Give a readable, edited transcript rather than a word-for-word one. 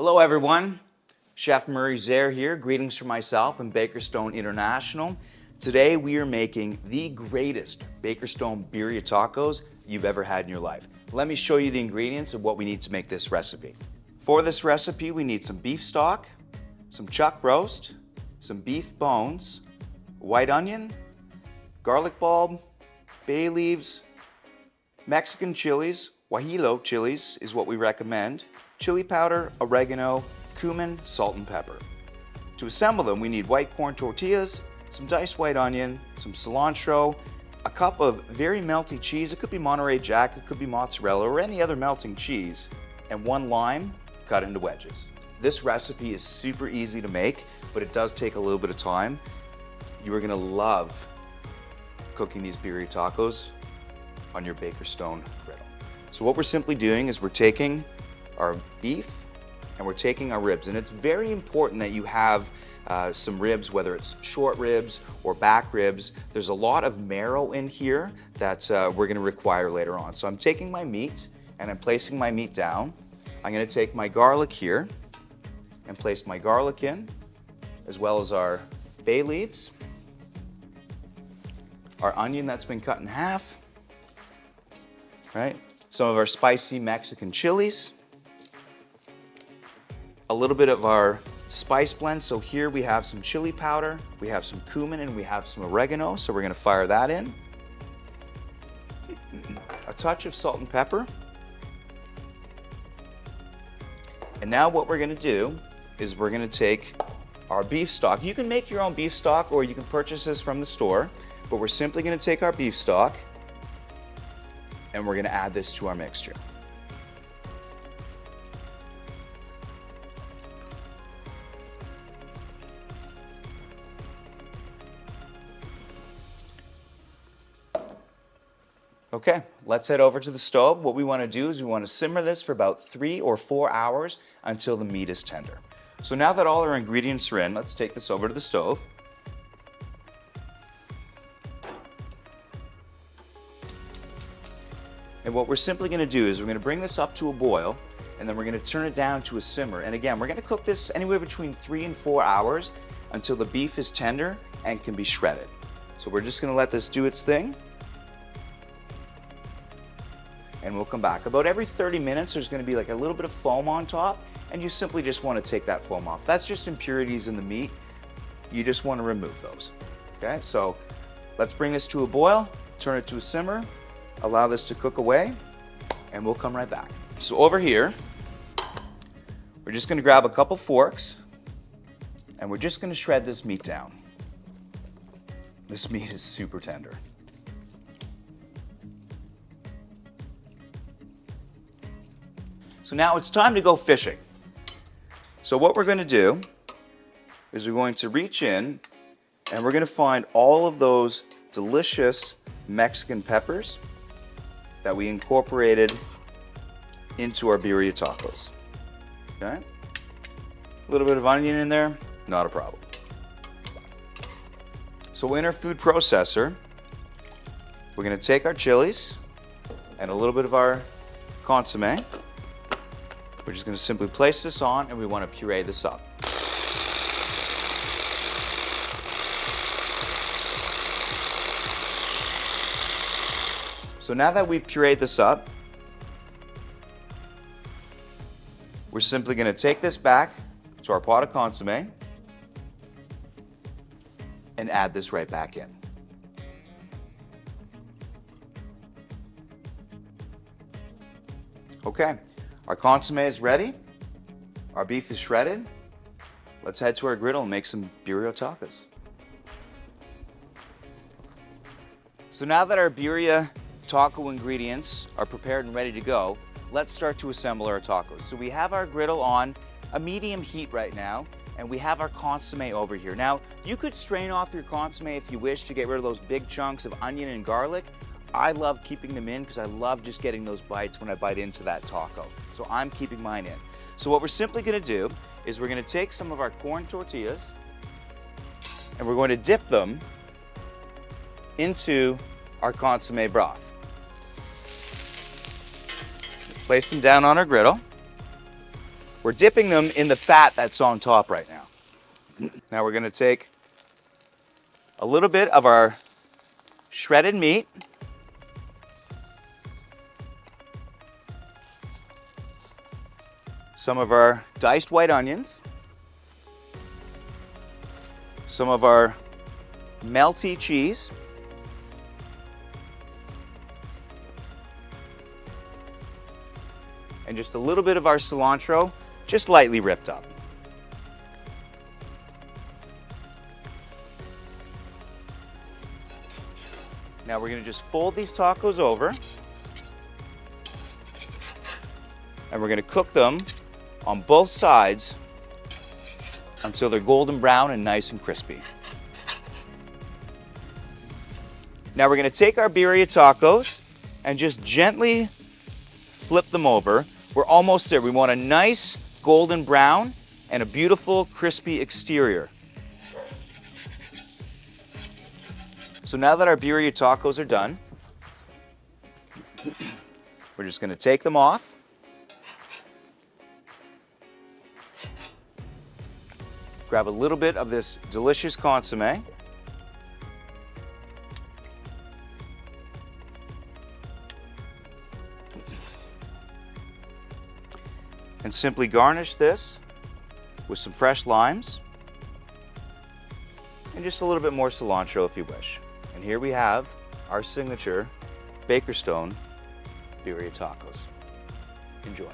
Hello everyone, Chef Murray Zaire here. Greetings from myself and BakerStone International. Today we are making the greatest BakerStone-Birria tacos you've ever had in your life. Let me show you the ingredients of what we need to make this recipe. For this recipe we need some beef stock, some chuck roast, some beef bones, white onion, garlic bulb, bay leaves, Mexican chilies, guajillo chilies is what we recommend, chili powder, oregano, cumin, salt and pepper. To assemble them, we need white corn tortillas, some diced white onion, some cilantro, a cup of very melty cheese. It could be Monterey Jack, it could be mozzarella, or any other melting cheese, and one lime cut into wedges. This recipe is super easy to make, but it does take a little bit of time. You are gonna love cooking these birria tacos on your BakerStone griddle. So what we're simply doing is we're taking our beef and we're taking our ribs, and it's very important that you have some ribs, whether it's short ribs or back ribs. There's a lot of marrow in here that we're going to require later on. So I'm taking my meat and I'm placing my meat down. I'm going to take my garlic here and place my garlic in, as well as our bay leaves, our onion that's been cut in half, right? Some of our spicy Mexican chilies, a little bit of our spice blend. So here we have some chili powder, we have some cumin, and we have some oregano. So we're gonna fire that in. A touch of salt and pepper. And now what we're gonna do is we're gonna take our beef stock. You can make your own beef stock or you can purchase this from the store, but we're simply gonna take our beef stock and we're gonna add this to our mixture. Okay, let's head over to the stove. What we want to do is we want to simmer this for about 3 or 4 hours until the meat is tender. So now that all our ingredients are in, let's take this over to the stove. And what we're simply going to do is we're going to bring this up to a boil, and then we're going to turn it down to a simmer. And again, we're going to cook this anywhere between 3 and 4 hours until the beef is tender and can be shredded. So we're just going to let this do its thing. And we'll come back. About every 30 minutes, there's going to be like a little bit of foam on top, and you simply just want to take that foam off. That's just impurities in the meat. You just want to remove those. Okay, so let's bring this to a boil, turn it to a simmer, allow this to cook away, and we'll come right back. So over here, we're just going to grab a couple forks, and we're just going to shred this meat down. This meat is super tender. So now it's time to go fishing. So what we're going to do is we're going to reach in and we're going to find all of those delicious Mexican peppers that we incorporated into our birria tacos. Okay? A little bit of onion in there, not a problem. So in our food processor, we're going to take our chilies and a little bit of our consommé. We're just going to simply place this on, and we want to puree this up. So now that we've pureed this up, we're simply going to take this back to our pot of consommé and add this right back in. Okay. Our consommé is ready. Our beef is shredded. Let's head to our griddle and make some birria tacos. So now that our birria taco ingredients are prepared and ready to go, let's start to assemble our tacos. So we have our griddle on a medium heat right now, and we have our consommé over here. Now, you could strain off your consommé if you wish to get rid of those big chunks of onion and garlic. I love keeping them in because I love just getting those bites when I bite into that taco. So I'm keeping mine in. So what we're simply going to do is we're going to take some of our corn tortillas and we're going to dip them into our consommé broth. Place them down on our griddle. We're dipping them in the fat that's on top right now. Now we're going to take a little bit of our shredded meat, some of our diced white onions, some of our melty cheese, and just a little bit of our cilantro, just lightly ripped up. Now we're going to just fold these tacos over, and we're going to cook them on both sides until they're golden brown and nice and crispy. Now we're going to take our birria tacos and just gently flip them over. We're almost there. We want a nice golden brown and a beautiful crispy exterior. So now that our birria tacos are done, we're just going to take them off. Grab a little bit of this delicious consommé. And simply garnish this with some fresh limes and just a little bit more cilantro if you wish. And here we have our signature BakerStone Birria tacos. Enjoy.